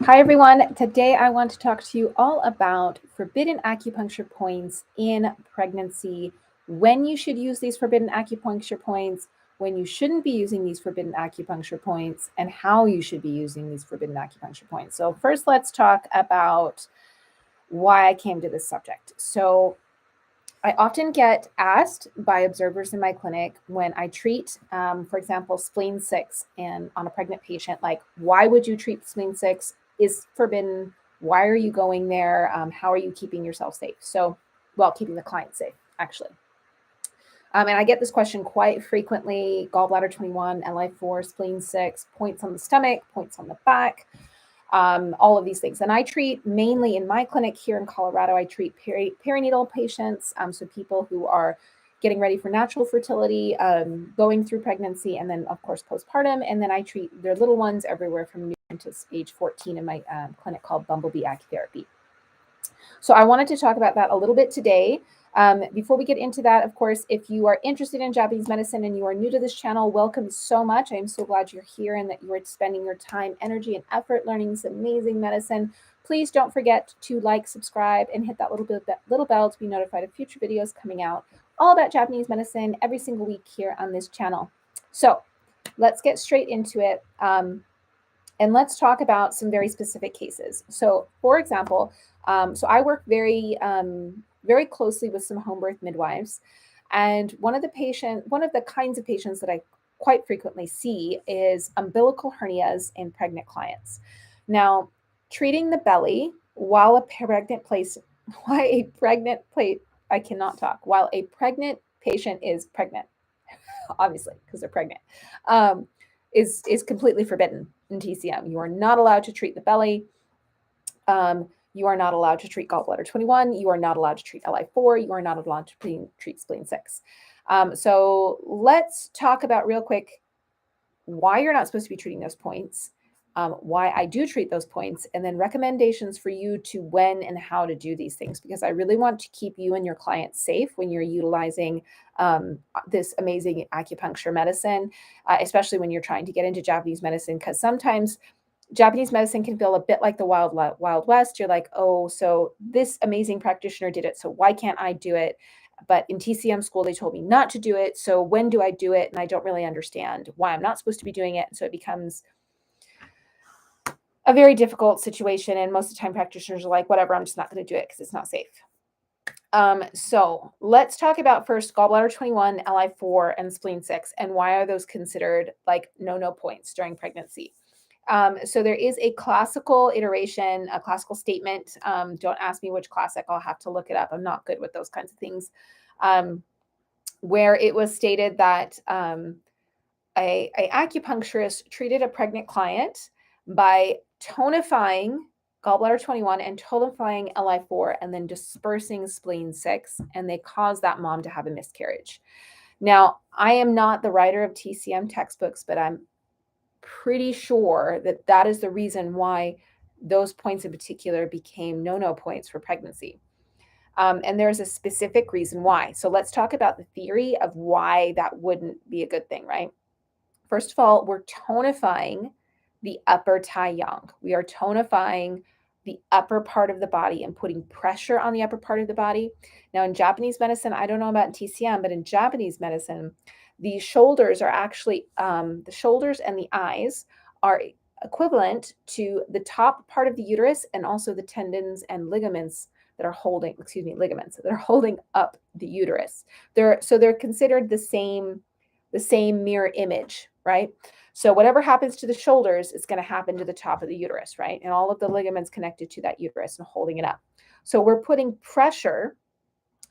Hi, everyone. Today I want to talk to you all about forbidden acupuncture points in pregnancy, when you should use these forbidden acupuncture points, when you shouldn't be using these forbidden acupuncture points, and how you should be using these forbidden acupuncture points. So, first, let's talk about why I came to this subject. So, I often get asked by observers in my clinic when I treat, for example, spleen 6 and on a pregnant patient, like, why would you treat spleen 6? Is forbidden. Why are you going there? How are you keeping yourself safe? So, well, keeping the client safe, actually. And I get this question quite frequently: gallbladder 21, LI4, spleen 6, points on the stomach, points on the back, all of these things. And I treat mainly in my clinic here in Colorado, I treat perinatal patients, so people who are getting ready for natural fertility, going through pregnancy, and then, of course, postpartum. And then I treat their little ones everywhere from newborn to age 14 in my clinic called Bumblebee Acutherapy. So I wanted to talk about that a little bit today. Before we get into that, of course, if you are interested in Japanese medicine and you are new to this channel, welcome so much. I'm so glad you're here and that you are spending your time, energy, and effort learning this amazing medicine. Please don't forget to like, subscribe, and hit that little bell to be notified of future videos coming out all about Japanese medicine every single week here on this channel. So let's get straight into it. And let's talk about some very specific cases. So, for example, so I work very closely with some home birth midwives, and one of the kinds of patients that I quite frequently see is umbilical hernias in pregnant clients. Now, treating the belly while a pregnant place, while a pregnant plate, I cannot talk, while a pregnant patient is pregnant, obviously because they're pregnant, um, is completely forbidden in TCM. You are not allowed to treat the belly. You are not allowed to treat gallbladder 21. You are not allowed to treat LI4. You are not allowed to treat spleen 6. So let's talk about real quick why you're not supposed to be treating those points, why I do treat those points, and then recommendations for you to when and how to do these things, because I really want to keep you and your clients safe when you're utilizing this amazing acupuncture medicine, especially when you're trying to get into Japanese medicine, because sometimes Japanese medicine can feel a bit like the wild west. You're like, oh, so this amazing practitioner did it, so why can't I do it? But in TCM school, they told me not to do it. So when do I do it? And I don't really understand why I'm not supposed to be doing it. And so it becomes a very difficult situation. And most of the time, practitioners are like, whatever, I'm just not going to do it because it's not safe. So let's talk about first gallbladder 21, LI4, and spleen 6, and why are those considered like no points during pregnancy. So there is a classical iteration, a classical statement. Don't ask me which classic, I'll have to look it up. I'm not good with those kinds of things. Where it was stated that a acupuncturist treated a pregnant client by tonifying gallbladder 21 and tonifying LI4 and then dispersing spleen 6, and they caused that mom to have a miscarriage. Now, I am not the writer of TCM textbooks, but I'm pretty sure that that is the reason why those points in particular became no points for pregnancy. And there's a specific reason why. So let's talk about the theory of why that wouldn't be a good thing, right? First of all, we're tonifying the upper taiyang. We are tonifying the upper part of the body and putting pressure on the upper part of the body. Now, in Japanese medicine, I don't know about in TCM, but in Japanese medicine, the shoulders are actually, the shoulders and the eyes are equivalent to the top part of the uterus and also the tendons and ligaments that are holding, ligaments that are holding up the uterus. They're considered the same mirror image, right? So whatever happens to the shoulders is going to happen to the top of the uterus, right? And all of the ligaments connected to that uterus and holding it up. So we're putting pressure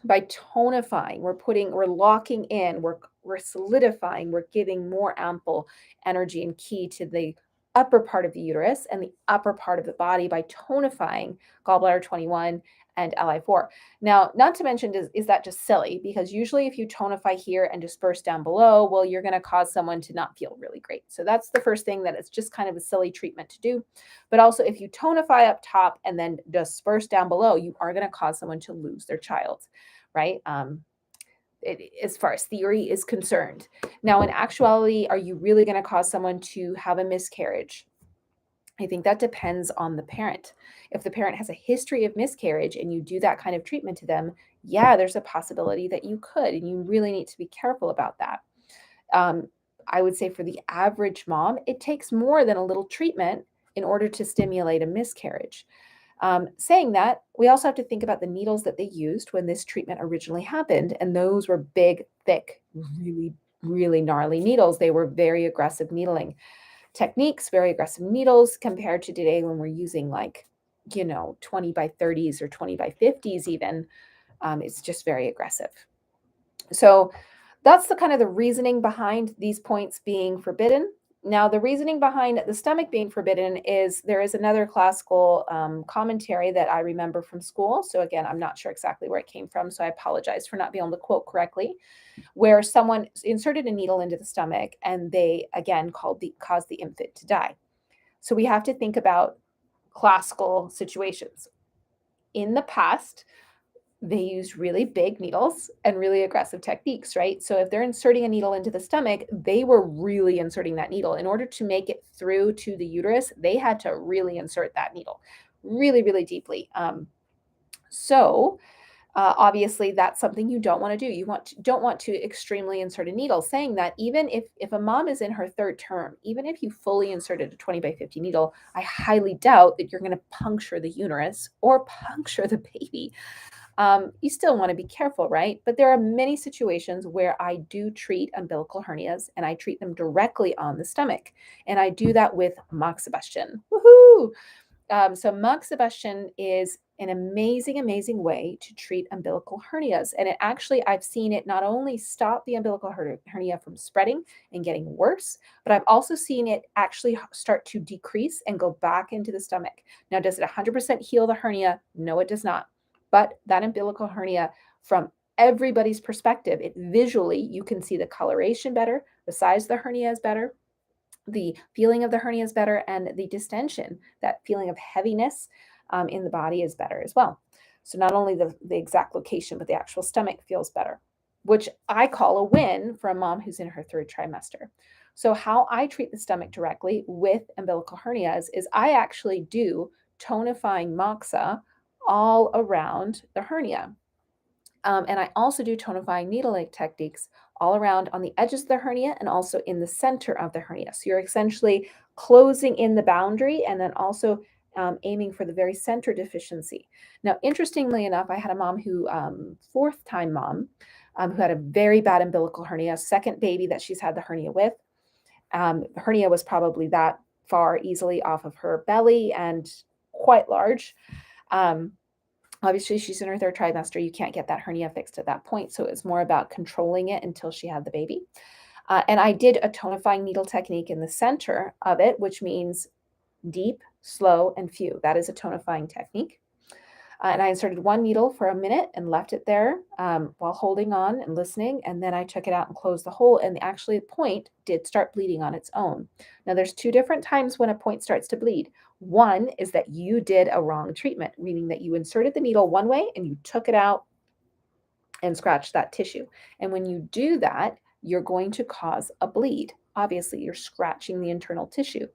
by tonifying. We're locking in, we're solidifying, we're giving more ample energy and ki to the upper part of the uterus and the upper part of the body by tonifying gallbladder 21 and LI4. Now, not to mention, is that just silly? Because usually if you tonify here and disperse down below, well, you're going to cause someone to not feel really great. So that's the first thing, that it's just kind of a silly treatment to do. But also, if you tonify up top and then disperse down below, you are going to cause someone to lose their child, right? As far as theory is concerned. Now, in actuality, are you really going to cause someone to have a miscarriage? I think that depends on the parent. If the parent has a history of miscarriage and you do that kind of treatment to them, yeah, there's a possibility that you could, and you really need to be careful about that. Um, I would say for the average mom, it takes more than a little treatment in order to stimulate a miscarriage. Saying that, we also have to think about the needles that they used when this treatment originally happened. And those were big, thick, really, really gnarly needles. They were very aggressive needling techniques, very aggressive needles compared to today when we're using like, 20 by 30s or 20 by 50s, even. It's just very aggressive. So that's the kind of the reasoning behind these points being forbidden. Now, the reasoning behind the stomach being forbidden is there is another classical commentary that I remember from school. So again, I'm not sure exactly where it came from, so I apologize for not being able to quote correctly. Where someone inserted a needle into the stomach and they again caused the infant to die. So we have to think about classical situations. In the past, they use really big needles and really aggressive techniques, right? So if they're inserting a needle into the stomach, they were really inserting that needle. In order to make it through to the uterus, they had to really insert that needle really, really deeply. Obviously, that's something you don't want to do. Don't want to extremely insert a needle. Saying that, even if a mom is in her third term, even if you fully inserted a 20 by 50 needle, I highly doubt that you're going to puncture the uterus or puncture the baby. You still want to be careful, right? But there are many situations where I do treat umbilical hernias and I treat them directly on the stomach. And I do that with moxibustion. Woohoo! So moxibustion is an amazing, amazing way to treat umbilical hernias. And it actually, I've seen it not only stop the umbilical hernia from spreading and getting worse, but I've also seen it actually start to decrease and go back into the stomach. Now, does it 100% heal the hernia? No, it does not. But that umbilical hernia, from everybody's perspective, it visually, you can see the coloration better, the size of the hernia is better, the feeling of the hernia is better, and the distension, that feeling of heaviness in the body, is better as well. So not only the exact location, but the actual stomach feels better, which I call a win for a mom who's in her third trimester. So how I treat the stomach directly with umbilical hernias is I actually do tonifying moxa all around the hernia. And I also do tonifying needle techniques all around on the edges of the hernia and also in the center of the hernia. So you're essentially closing in the boundary and then also aiming for the very center deficiency. Now, interestingly enough, I had a mom who, fourth time mom, who had a very bad umbilical hernia, second baby that she's had the hernia with. The hernia was probably that far easily off of her belly and quite large. Um, Obviously, she's in her third trimester. You can't get that hernia fixed at that point. So it's more about controlling it until she had the baby. And I did a tonifying needle technique in the center of it, which means deep, slow, and few. That is a tonifying technique. And I inserted one needle for a minute and left it there while holding on and listening. And then I took it out and closed the hole. And actually, the point did start bleeding on its own. Now, there's two different times when a point starts to bleed. One is that you did a wrong treatment, meaning that you inserted the needle one way and you took it out and scratched that tissue. And when you do that, you're going to cause a bleed. Obviously, you're scratching the internal tissue.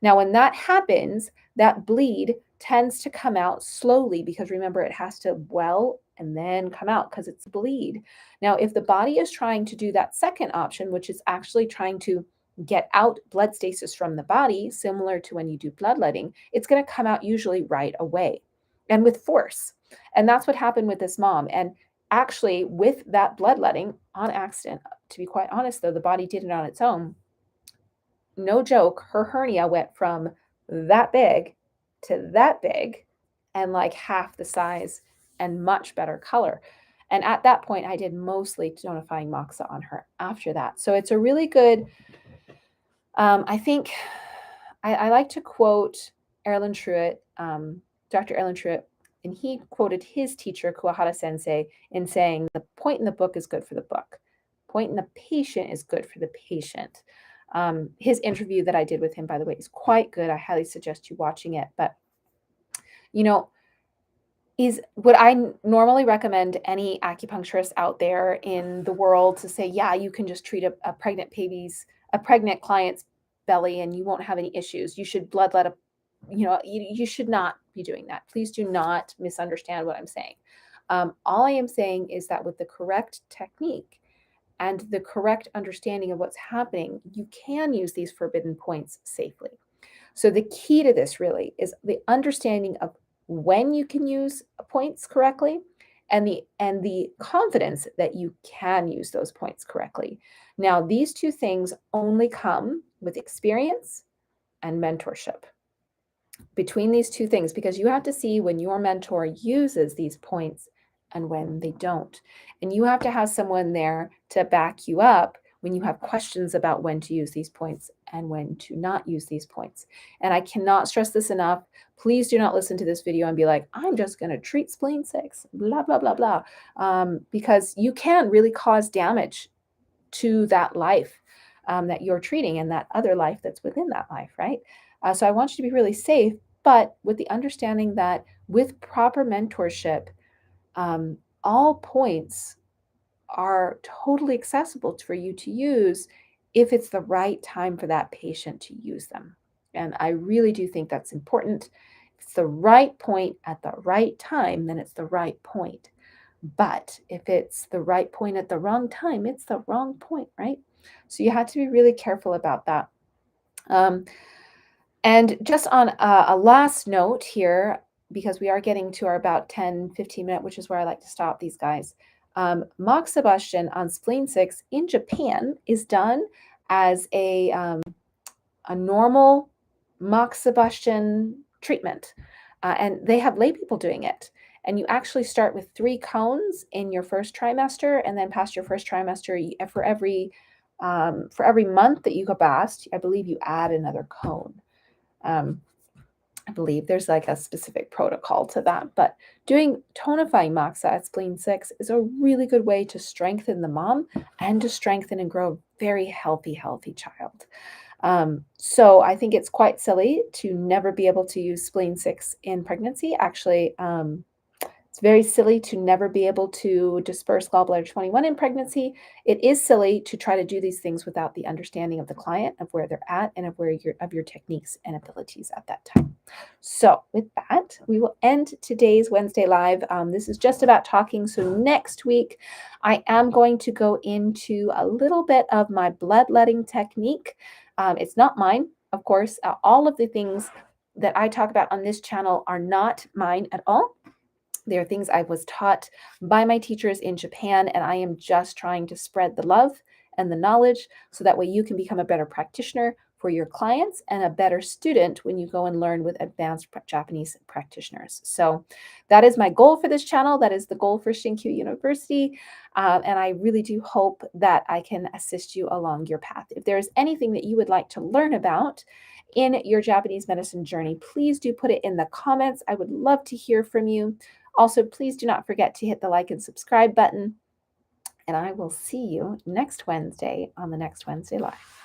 Now, when that happens, that bleed tends to come out slowly because remember, it has to well and then come out because it's bleed. Now, if the body is trying to do that second option, which is actually trying to get out blood stasis from the body, similar to when you do bloodletting, it's going to come out usually right away and with force. And that's what happened with this mom. And actually, with that bloodletting on accident, to be quite honest, though, the body did it on its own. No joke, her hernia went from that big to that big and like half the size and much better color. And at that point, I did mostly tonifying moxa on her after that. So it's a really good, I think, I like to quote Erlen Truitt, Dr. Erlen Truitt, and he quoted his teacher, Kuwahara Sensei, in saying, the point in the book is good for the book. Point in the patient is good for the patient. His interview that I did with him, by the way, is quite good. I highly suggest you watching it. But, you know, would I normally recommend any acupuncturist out there in the world to say, yeah, you can just treat a pregnant client's belly and you won't have any issues. You should bloodlet you should not be doing that. Please do not misunderstand what I'm saying. All I am saying is that with the correct technique and the correct understanding of what's happening, you can use these forbidden points safely. So the key to this really is the understanding of when you can use points correctly and the confidence that you can use those points correctly. Now, these two things only come with experience and mentorship. Between these two things, because you have to see when your mentor uses these points and when they don't. And you have to have someone there to back you up when you have questions about when to use these points and when to not use these points. And I cannot stress this enough. Please do not listen to this video and be like, I'm just going to treat spleen 6, blah, blah, blah, blah. Because you can really cause damage to that life that you're treating and that other life that's within that life, right? So I want you to be really safe, but with the understanding that with proper mentorship, all points are totally accessible for you to use if it's the right time for that patient to use them. And I really do think that's important. If it's the right point at the right time, then it's the right point. But if it's the right point at the wrong time, it's the wrong point, right? So you have to be really careful about that. And just on a last note here, because we are getting to our about 10-15 minute, which is where I like to stop these guys. Moxibustion on spleen 6 in Japan is done as a normal moxibustion treatment. And they have lay people doing it. And you actually start with 3 cones in your first trimester, and then past your first trimester, for every month that you go past, I believe you add another cone. I believe there's like a specific protocol to that, but doing tonifying moxa at spleen 6 is a really good way to strengthen the mom and to strengthen and grow a very healthy child. So I think it's quite silly to never be able to use spleen 6 in pregnancy. Actually, it's very silly to never be able to disperse gallbladder 21 in pregnancy. It is silly to try to do these things without the understanding of the client, of where they're at, and of your techniques and abilities at that time. So with that, we will end today's Wednesday Live. This is just about talking. So next week, I am going to go into a little bit of my bloodletting technique. It's not mine, of course. All of the things that I talk about on this channel are not mine at all. They are things I was taught by my teachers in Japan, and I am just trying to spread the love and the knowledge so that way you can become a better practitioner for your clients and a better student when you go and learn with advanced Japanese practitioners. So that is my goal for this channel. That is the goal for ShinKyu University. And I really do hope that I can assist you along your path. If there is anything that you would like to learn about in your Japanese medicine journey, please do put it in the comments. I would love to hear from you. Also, please do not forget to hit the like and subscribe button. And I will see you next Wednesday on the next Wednesday Live.